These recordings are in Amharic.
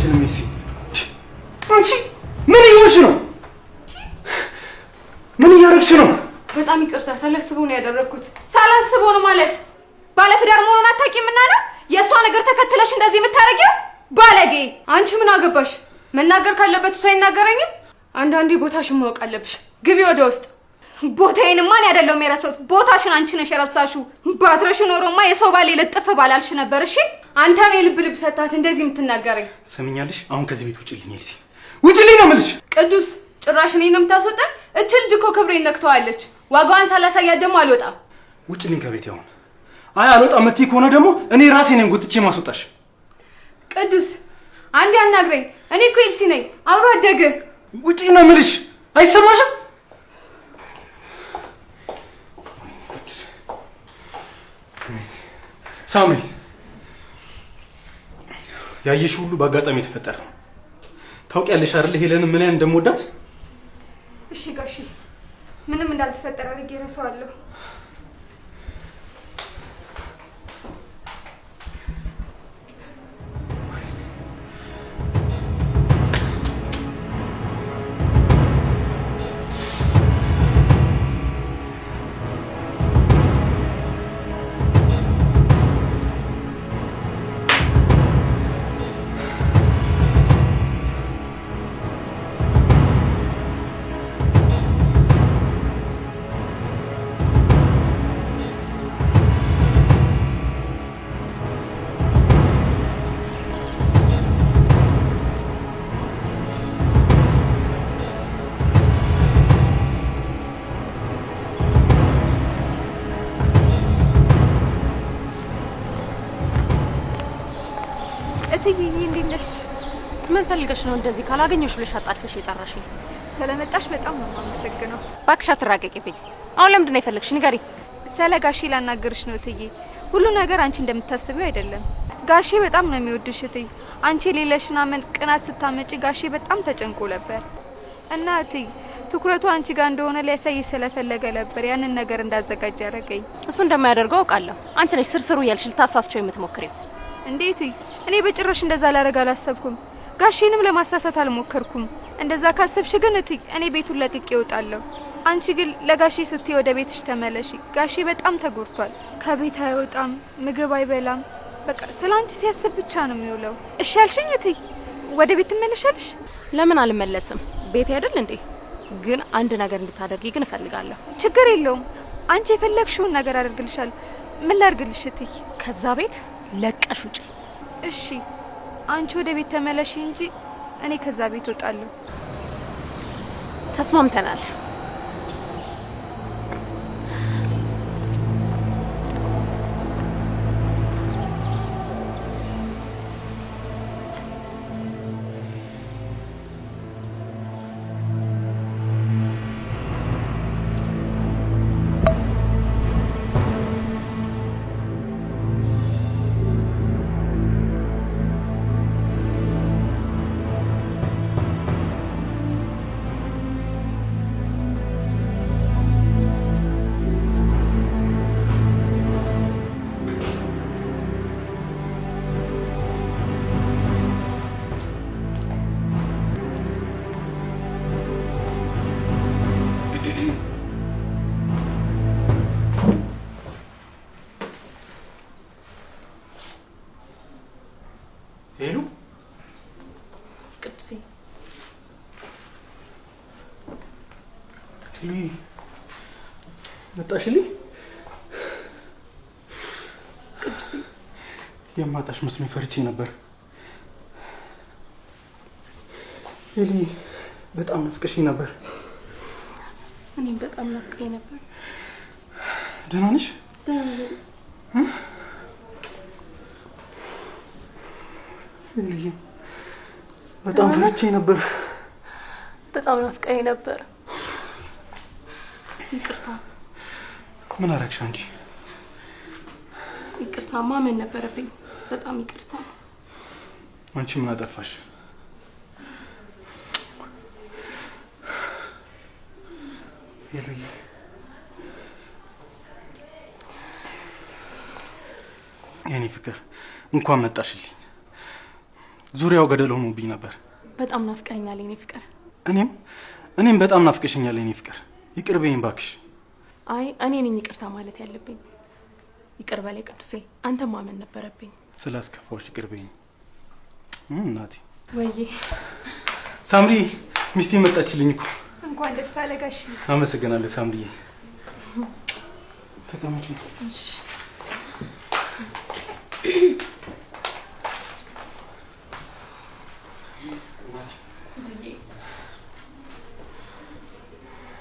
አልችልም ሜሲ። አንቺ ምን እየሆንሽ ነው? ምን እያደረግሽ ነው? በጣም ይቅርታ ሳላስበው ነው ያደረኩት። ሳላስበው ነው ማለት ባለትዳር መሆኑን አታውቂም እና ነው የእሷ ነገር ተከትለሽ እንደዚህ የምታረጊው? ባለጌ! አንቺ ምን አገባሽ? መናገር ካለበት እሷ አይናገረኝም? አንዳንዴ ቦታሽን ማወቅ አለብሽ። ግቢ ወደ ውስጥ። ቦታዬን ማን ያደለም የረሳሁት? ቦታሽን አንቺ ነሽ የረሳሽው። ባትረሽ ኖሮማ የሰው ባል ልጥፍ ባላልሽ ነበር። እሺ አንተ ነው ልብ ሰጣት እንደዚህ የምትናገረኝ። ሰምኛለሽ? አሁን ከዚህ ቤት ውጪልኝ ኤልሲ፣ ውጪልኝ ነው የምልሽ። ቅዱስ ጭራሽ እኔን ነው የምታስወጣኝ? እቺ ልጅ እኮ ክብሬን ነክተዋለች። ዋጋዋን ሳላሳያት ደግሞ አልወጣም። ውጪልኝ ከቤት ያውን። አይ አልወጣም የምትይ ከሆነ ደግሞ እኔ ራሴ ነኝ ጉትቼ ማስወጣሽ። ቅዱስ አንዴ አናግረኝ። እኔ እኮ ኤልሲ ነኝ አብሮ አደገ። ውጪ ነው የምልሽ። አይሰማሽም? ሳሚ ያየሽ ሁሉ በአጋጣሚ የተፈጠረ ነው። ታውቂያለሽ አይደል ሄለን ምን ያን እንደምወዳት? እሺ ጋሺ ምንም እንዳልተፈጠረ አድርጌ እረሳዋለሁ። ምን ፈልገሽ ነው እንደዚህ ካላገኘሽ ብለሽ አጣልፈሽ የጠራሽኝ? ስለመጣሽ በጣም ነው የማመሰግነው። ባክሽ አትራቀቂብኝ። አሁን ለምንድን ነው የፈለግሽ? ንገሪ። ስለ ጋሼ ላናገርሽ ነው እትዬ። ሁሉ ነገር አንቺ እንደምታስቢው አይደለም። ጋሼ በጣም ነው የሚወድሽ እትዬ። አንቺ የሌለሽን አመል ቅናት ስታመጪ ጋሼ በጣም ተጨንቆ ነበር እና እትዬ ትኩረቱ አንቺ ጋር እንደሆነ ሊያሳይ ስለፈለገ ነበር ያንን ነገር እንዳዘጋጅ ያደረገኝ። እሱ እንደማያደርገው አውቃለሁ። አንቺ ነሽ ስርስሩ እያልሽ ልታሳስቸው የምትሞክሪው። እንዴት? እኔ በጭራሽ እንደዛ ላደርግ አላሰብኩም። ጋሼንም ለማሳሳት አልሞከርኩም። እንደዛ ካሰብሽ ግን እትዬ እኔ ቤቱን ለቅቄ እወጣለሁ። አንቺ ግን ለጋሼ ስትይ ወደ ቤትሽ ተመለሺ። ጋሼ በጣም ተጎድቷል። ከቤት አይወጣም፣ ምግብ አይበላም። በቃ ስላንቺ ሲያስብ ብቻ ነው የሚውለው። እሺ አልሽኝ እትዬ? ወደ ቤት ትመለሻለሽ? ለምን አልመለስም? ቤት አይደል እንዴ? ግን አንድ ነገር እንድታደርጊ ግን እፈልጋለሁ። ችግር የለውም። አንቺ የፈለግሽውን ነገር አደርግልሻለሁ። ምን ላድርግልሽ እትዬ? ከዛ ቤት ለቀሽ ውጪ። እሺ አንቺ ወደ ቤት ተመለሺ እንጂ እኔ ከዛ ቤት ወጣለሁ። ተስማምተናል። ሄሉ ቅዱሴ ሄሉ መጣሽልኝ? ቅዱሴ የማጣሽ መስሎኝ ፈርቼ ነበር። ሄሉ በጣም ናፍቀሽኝ ነበር። እኔም በጣም ናፍቀኝ ነበር። ደህና ነሽ? ደህና ነኝ። ሄሉ በጣም ፈርቼ ነበር። በጣም ናፍቀኝ ነበር። ይቅርታ። ምን አደረግሽ አንቺ? ይቅርታ ማመን ነበረብኝ። በጣም ይቅርታ። አንቺ ምን አጠፋሽ? ሄሉዬ የኔ ፍቅር እንኳን መጣሽልኝ። ዙሪያው ገደል ሆኖብኝ ነበር። በጣም ናፍቀኛል የኔ ፍቅር። እኔም በጣም ናፍቀሽኛል የኔ ፍቅር። ይቅር በይኝ እባክሽ። አይ እኔ ነኝ ይቅርታ ማለት ያለብኝ። ይቅር በለኝ ቅዱሴ፣ አንተ ማመን ነበረብኝ። ስላስከፋዎች ይቅር በይኝ እናቴ። ወይዬ ሳምሪ ሚስቴ መጣችልኝ እኮ። እንኳን ደስ አለ ጋሽ። አመሰግናለሁ ሳምሪዬ። ተቀመጪ። እሺ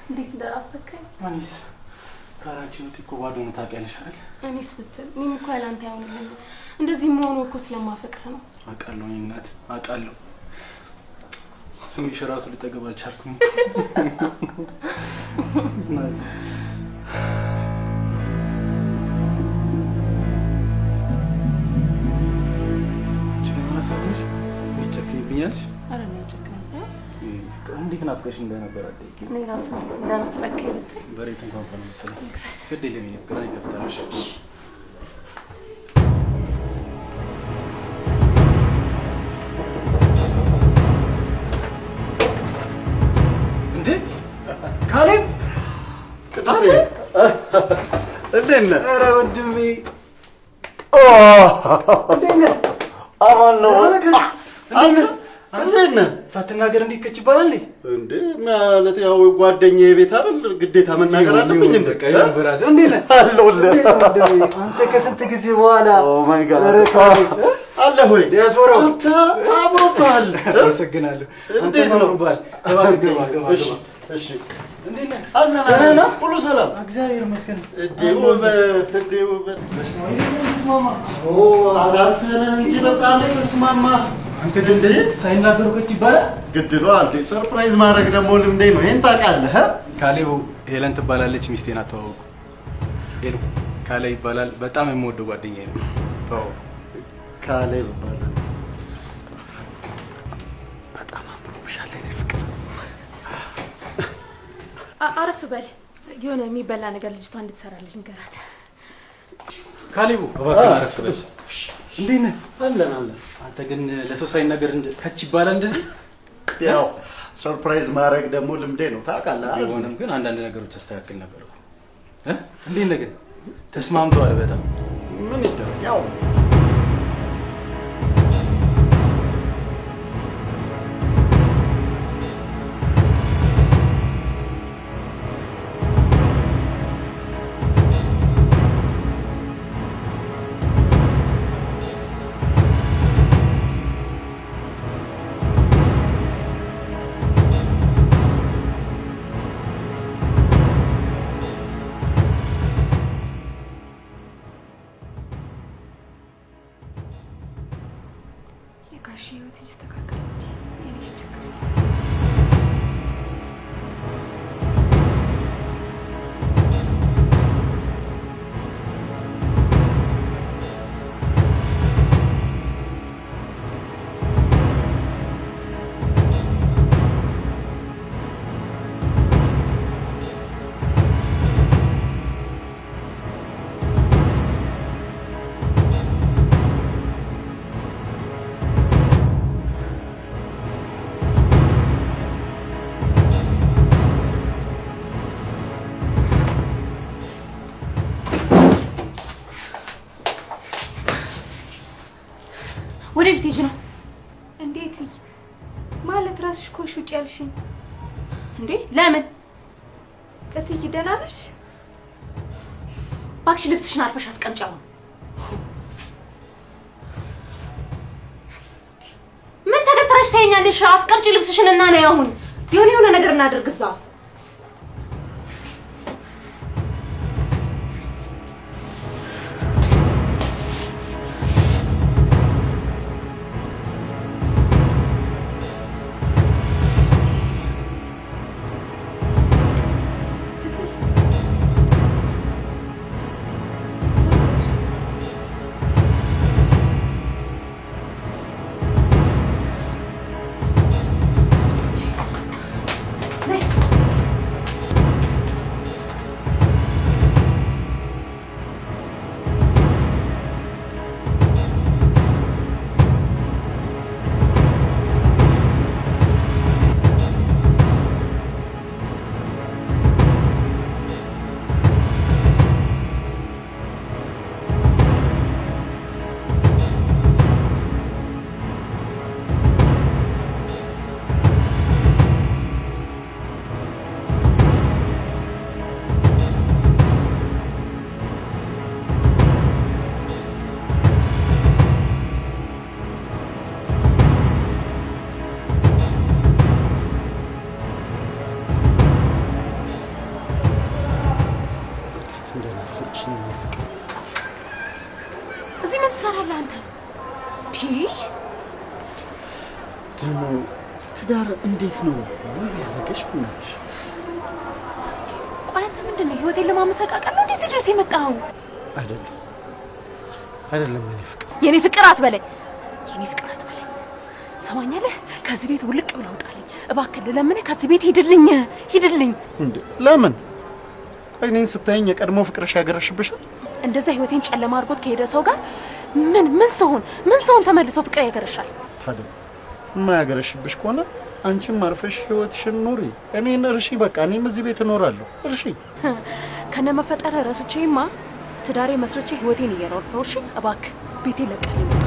እንዴት እንደራፈከኝ። እኔስ ካራንቺ ነው እኮ ባዶ ነው ታውቂያለሽ አይደል? እኔስ ብትል እኔም እኮ ያላንተ አይሆንልኝ። እንደዚህ መሆኑ እኮ ስለማፈቅር ነው። አውቃለሁ እኔ እናት አውቃለሁ። ስምሽ ራሱ ልጠገብ አልቻልኩም። እናት ችግር ማሳዝንሽ ይጨክንብኛልሽ። አረ ነው ጨክነኝ። እንዴት ናፍቀሽ እንደነበር አደቂ። እኔ ራሱ እንደናፈቀኝ ብትል በሬት እንኳን መሰለኝ። ግድ የለም ግራ ይከፍታልሽ። እንዴ ካሌብ ቅዱሴ እንዴት ነህ? ኧረ ወንድሜ እንዴት ነህ? አማን ነው። እንዴት ነህ? ሳትናገር እንዴት ከች ይባላል እንዴ? ማለት ያው ጓደኛዬ ቤት አይደል ግዴታ መናገር አለብኝ እንዴ? ቀይም በራስ እንዴት ነህ? አለሁልህ። አንተ ከስንት ጊዜ በኋላ ኦ ማይ ጋድ አለ ሆይ ዲያስፖራው አንተ አምሮብሃል። አመሰግናለሁ። እንዴት ነው? አምሮብሃል። ገባ ገባ። እሺ እንዴት ነህ? አለና ሁሉ ሰላም እግዚአብሔር ይመስገን። እዴ ውበት እዴ ውበት ተስማማ። ኦ አንተ ነህ እንጂ በጣም የተስማማ። አንተ እንዴ ሳይናገሩ ከች ይባላል። ግድ ነው አንዴ ሰርፕራይዝ ማድረግ ደግሞ ልምዴ ነው። ይሄን ታውቃለህ? ካሌብ ሄለን ትባላለች። ሚስቴን አተዋወቁ። ሄሎ ካሌብ ይባላል። በጣም የምወደው ጓደኛዬ ነው። ተዋወቁ። ካሌብ ይባላል። በጣም አምሮብሻል የኔ ፍቅር። አረፍ በል። የሆነ የሚበላ ነገር ልጅቷ እንድትሰራልኝ ንገራት። ካሌቡ እባክህ አረፍ በል። እንዴት ነህ? አለን። አንተ ግን ለሰው ሳይናገር ከች ይባላል እንደዚህ? ያው ሰርፕራይዝ ማድረግ ደግሞ ልምዴ ነው ታውቃለህ። ቢሆንም ግን አንዳንድ ነገሮች አስተካክል ነበር እኮ። እንዴት ነህ ግን? ተስማምተዋል በጣም? ምን ይደረግ ያው የጋሽ ህይወት ይስተካከል እንጂ የኔስ ችግር ወደ ልትሄጂ ነው? እንዴት ማለት ራስሽ ኮሽ ውጭ ያልሽኝ እንዴ? ለምን? እትዬ ደህና ነሽ? እባክሽ ልብስሽን አርፈሽ አስቀምጪ። አሁን ምን ተገትረሽ ታይኛለሽ? አስቀምጪ ልብስሽን እና ነይ። አሁን የሆነ ነገር እናድርግ እዛ። ነይ ደግሞ ትዳር እንዴት ነው ወይ ያረገሽ? ብናትሽ ቆይ አንተ ምንድን ነው ህይወቴን ለማመሰቃቀል ነው እንደዚህ ድረስ የመጣኸው? አይደለም የኔ ፍቅር አትበለኝ። ሰማኛለህ? ከዚህ ቤት ውልቅ ብለው ውጣልኝ እባክህ። ለምን ከዚህ ቤት ሂድልኝ። እንዴ ለምን? ቆይ እኔን ስታየኝ የቀድሞ ፍቅርሽ ያገረሽብሻል? እንደዛ ህይወቴን ጨለማ አድርጎት ከሄደ ሰው ጋር ምን ሰውን ተመልሶ ፍቅር ያገረሻል? ታዲያ የማያገረሽብሽ ከሆነ አንቺም አርፈሽ ህይወትሽን ኑሪ። እኔን እርሺ። በቃ እኔም እዚህ ቤት እኖራለሁ። እርሺ። ከነ መፈጠረ ረስቼማ ትዳሬ መስርቼ ህይወቴን እየኖርኩ ነው። እሺ እባክህ ቤቴ ለቀልኝ ውጣ።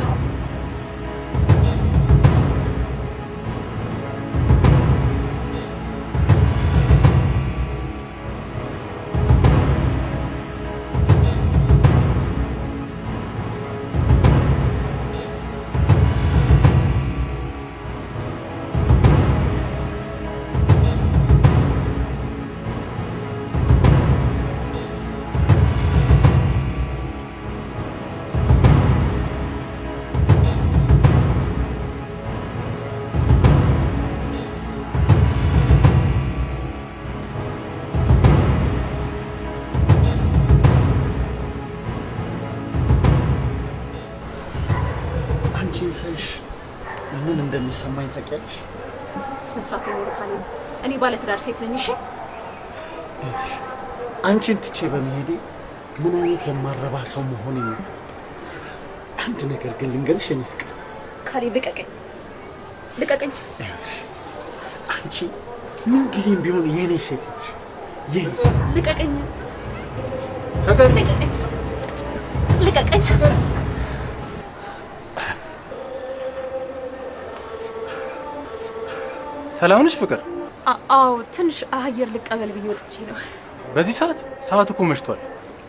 ምን እንደሚሰማኝ ታውቂያለሽ? ስነስርዓት ነው ካለ እኔ ባለ ትዳር ሴት ነኝ። እሺ አንቺን ትቼ በመሄዴ ምን አይነት የማረባ ሰው መሆን ነው? አንድ ነገር ግን ልንገርሽ የኔ ፍቅር። ካሌ ልቀቀኝ። አንቺ ምን ጊዜም ቢሆን የኔ ሴት ነሽ። ልቀቀኝ። ፍቅር ልቀቀኝ። ሰላም ነሽ ፍቅር? አዎ ትንሽ አየር ልቀበል ብዬ ወጥቼ ነው። በዚህ ሰዓት እኮ መሽቷል።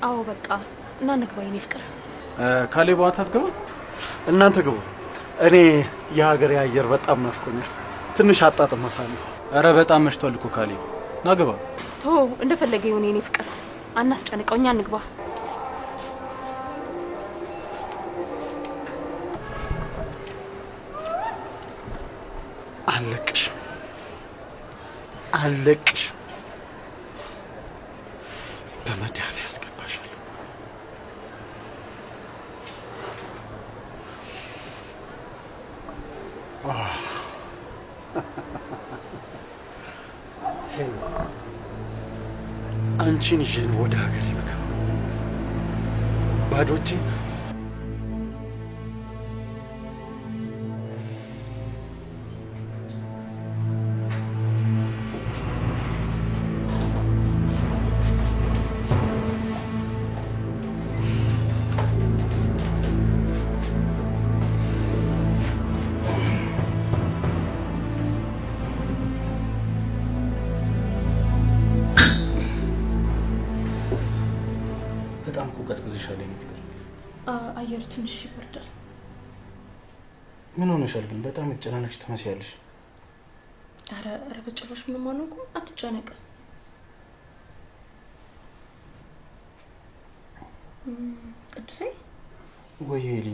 አዎ በቃ እና እንግባ የኔ ፍቅር። ካሌብ አንተ አትገባ? እናንተ ግቡ። እኔ የሀገሬ አየር በጣም ናፍቆኛል። ትንሽ አጣጥማታለሁ። ኧረ በጣም መሽቷል እኮ ካሌብ። ና ግባ። ተው እንደፈለገ ይሁን የኔ ፍቅር። አናስጨንቀው፣ እኛ እንግባ። አለቅሽ በመዳፍ ያስገባሻል። አንቺን ይዤ ወደ ሀገሬ የምገባው ባዶ እጄን። በጣም እኮ ቀዝቅዝሻል የኔ ፍቅር። አየሩ ትንሽ ይበርዳል። ምን ሆነሻል ግን? በጣም የተጨናነቅሽ ትመስያለሽ። ኧረ በጭራሽ ምንም አልሆንኩም፣ አትጨነቅ። ቅዱሴ ወይ ኤሊ፣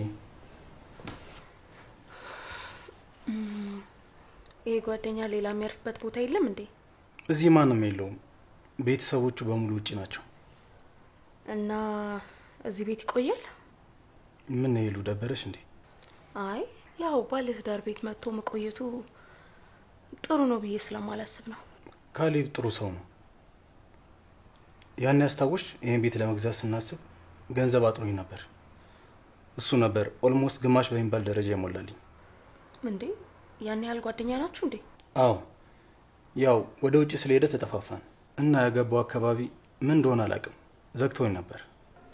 ይሄ ጓደኛ ሌላ የሚያርፍበት ቦታ የለም እንዴ? እዚህ ማንም የለውም። ቤተሰቦቹ በሙሉ ውጪ ናቸው። እና እዚህ ቤት ይቆያል? ምን ይሉ ደበረሽ እንዴ? አይ ያው ባለ ትዳር ቤት መጥቶ መቆየቱ ጥሩ ነው ብዬ ስለማላስብ ነው። ካሌብ ጥሩ ሰው ነው። ያን ያስታውሽ? ይሄን ቤት ለመግዛት ስናስብ ገንዘብ አጥሮኝ ነበር። እሱ ነበር ኦልሞስት ግማሽ በሚባል ደረጃ ይሞላልኝ። እንዴ ያን ያህል ጓደኛ ናችሁ እንዴ? አዎ ያው ወደ ውጭ ስለሄደ ተጠፋፋን እና ያገባው አካባቢ ምን እንደሆነ አላውቅም፣ ዘግቶኝ ነበር።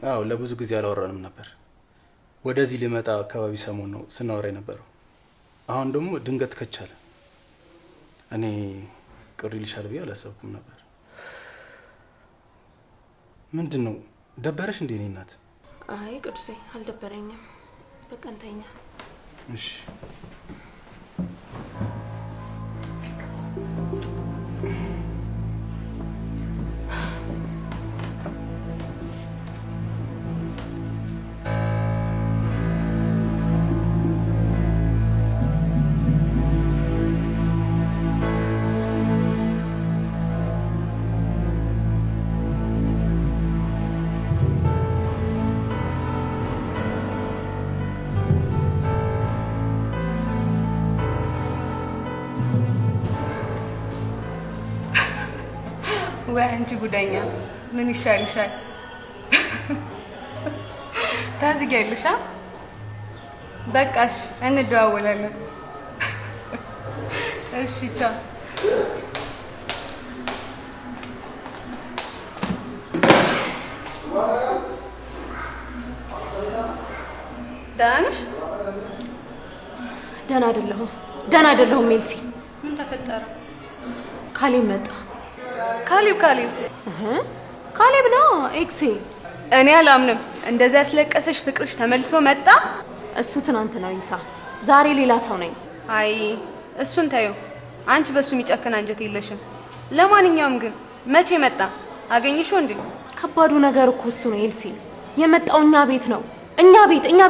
አዎ ለብዙ ጊዜ አላወራንም ነበር። ወደዚህ ሊመጣ አካባቢ ሰሞን ነው ስናወራ የነበረው። አሁን ደግሞ ድንገት ከቻለ። እኔ ቅር ይልሻል ብዬ አላሰብኩም ነበር። ምንድን ነው ደበረሽ እንዴ? እኔ እናት። አይ ቅዱሴ አልደበረኝም። በቃ እንተኛ። እሺ ወይ አንቺ ጉደኛ ምን ይሻልሻል? ታዝጊያለሽ? በቃሽ እንደዋወላለን። እሺ ቻው። ደህና ነሽ? ደህና አይደለሁም ሜልሲ። ምን ተፈጠረ? ካሌብ መጣ። ካሌብ ካሌብ ነው ኤክሴ። እኔ አላምንም። እንደዚህ ያስለቀሰሽ ፍቅርሽ ተመልሶ መጣ? እሱ ትናንት ነው ይሳ፣ ዛሬ ሌላ ሰው ነኝ። አይ እሱን ታዩ። አንቺ በሱ የሚጨክን አንጀት የለሽም። ለማንኛውም ግን መቼ መጣ? አገኘሽው እንዴ? ከባዱ ነገር እኮ እሱ ነው ኤልሲ። የመጣው እኛ ቤት ነው። እኛ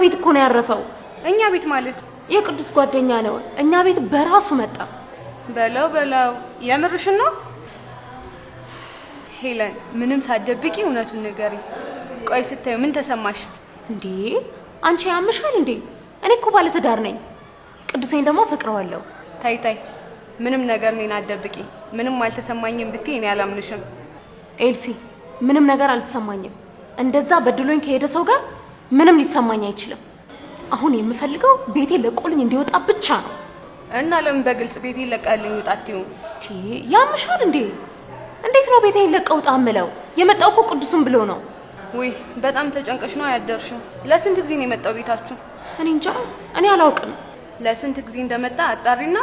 ቤት እኮ ነው ያረፈው። እኛ ቤት ማለት የቅዱስ ጓደኛ ነው። እኛ ቤት በራሱ መጣ። በለው የምርሽን ነው? ሄለን ምንም ሳትደብቂ እውነቱን ንገሪ። ቆይ ስታዩ ምን ተሰማሽ? እንዴ አንቺ ያምሻል እንዴ? እኔ እኮ ባለትዳር ነኝ። ቅዱሴን ደግሞ ፈቅረዋለሁ። ታይ ምንም ነገር እኔን አትደብቂ። ምንም አልተሰማኝም ብትይ እኔ አላምንሽም። ኤልሲ ምንም ነገር አልተሰማኝም። እንደዛ በድሎኝ ከሄደ ሰው ጋር ምንም ሊሰማኝ አይችልም። አሁን የምፈልገው ቤቴ ለቆልኝ እንዲወጣ ብቻ ነው። እና ለምን በግልጽ ቤቴ ለቀልኝ ወጣትዩ? ያምሻል እንዴ? እንዴት ነው ቤቴ ለቀውጣ አምለው? የመጣው እኮ ቅዱስን ብሎ ነው። ወይ በጣም ተጨንቀሽ ነው ያደርሽው። ለስንት ጊዜ ነው የመጣው ቤታችሁ? እኔ እንጃ፣ እኔ አላውቅም። ለስንት ጊዜ እንደመጣ አጣሪና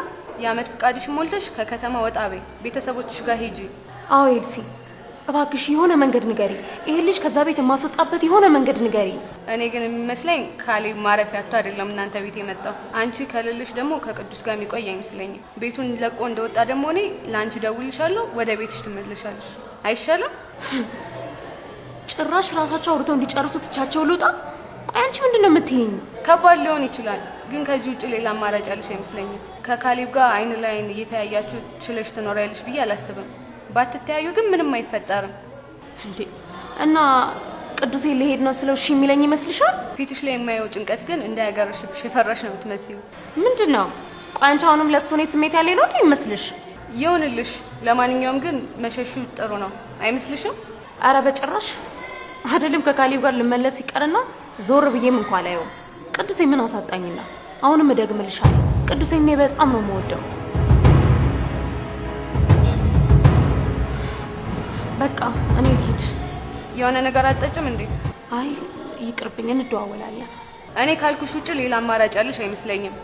የአመት ፍቃድሽ ሞልተሽ ከከተማ ወጣ በይ፣ ቤተሰቦችሽ ጋር ሂጂ። አዎ ኤልሲ እባክሽ የሆነ መንገድ ንገሪ። ይሄ ልጅ ከዛ ቤት የማስወጣበት የሆነ መንገድ ንገሪ። እኔ ግን የሚመስለኝ ካሌብ ማረፊያ አጥቶ አይደለም እናንተ ቤት የመጣው። አንቺ ከልልሽ ደግሞ ከቅዱስ ጋር የሚቆይ አይመስለኝም። ቤቱን ለቆ እንደወጣ ደግሞ እኔ ለአንቺ ደውልሻለሁ፣ ወደ ቤትሽ ትመለሻለሽ። አይሻልም? ጭራሽ ራሳቸው አውርተው እንዲጨርሱ ትቻቸው ልውጣ? ቆይ አንቺ ምንድን ነው የምትይኝ? ከባድ ሊሆን ይችላል፣ ግን ከዚህ ውጭ ሌላ አማራጭ ያለሽ አይመስለኝም። ከካሌብ ጋር አይን ለአይን እየተያያችሁ ችለሽ ትኖሪያለሽ ብዬ አላስብም። ባትተያዩ ግን ምንም አይፈጠርም። እንዴ እና ቅዱሴ ሊሄድ ነው ስለው እሺ የሚለኝ ይመስልሻል? ፊትሽ ላይ የማየው ጭንቀት ግን እንዳያገርሽብሽ የፈራሽ ነው የምትመስዩ። ምንድን ነው? ቆይ አንቺ አሁንም ለእሱ እኔ ስሜት ያለኝ ነው ይመስልሽ? ይሁንልሽ። ለማንኛውም ግን መሸሹ ጥሩ ነው አይመስልሽም? አረ በጭራሽ አይደለም። ከካሌብ ጋር ልመለስ ይቀርና ዞር ብዬም እንኳን አላየውም። ቅዱሴ ምን አሳጣኝና? አሁንም እደግምልሻለሁ፣ ቅዱሴ እኔ በጣም ነው የምወደው። በቃ እኔ ልሂድ። የሆነ ነገር አትጠጭም እንዴ? አይ ይቅርብኝ፣ እንደዋወላለን። እኔ ካልኩሽ ውጭ ሌላ አማራጭ ያለሽ አይመስለኝም።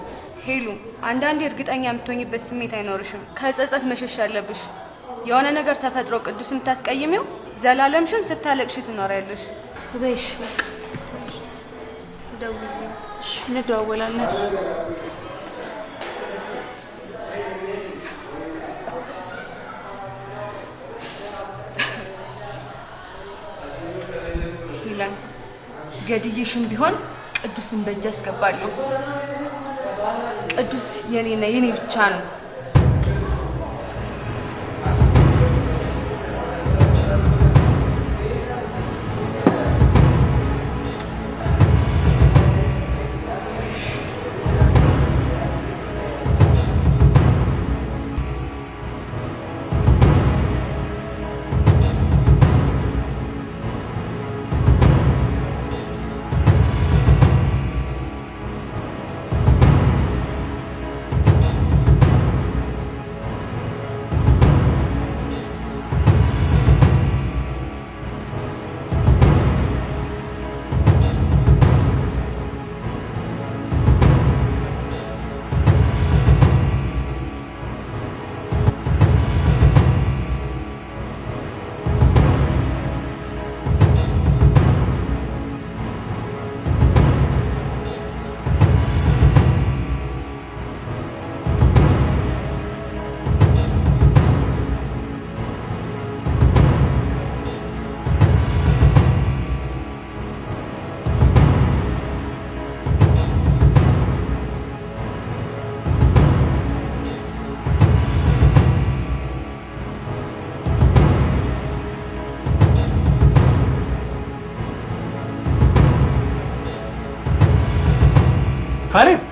ሄሉ አንዳንዴ እርግጠኛ የምትሆኝበት ስሜት አይኖርሽም። ከጸጸት መሸሽ አለብሽ። የሆነ ነገር ተፈጥሮ ቅዱስ የምታስቀይሚው ዘላለምሽን ስታለቅሽ ትኖሪያለሽ። በሽ በቃ ደውልልኝ። እሺ እንደዋወላለን። ገድዬሽም ቢሆን ቅዱስን በእጅ አስገባለሁ። ቅዱስ የኔና የኔ ብቻ ነው። ካሌብ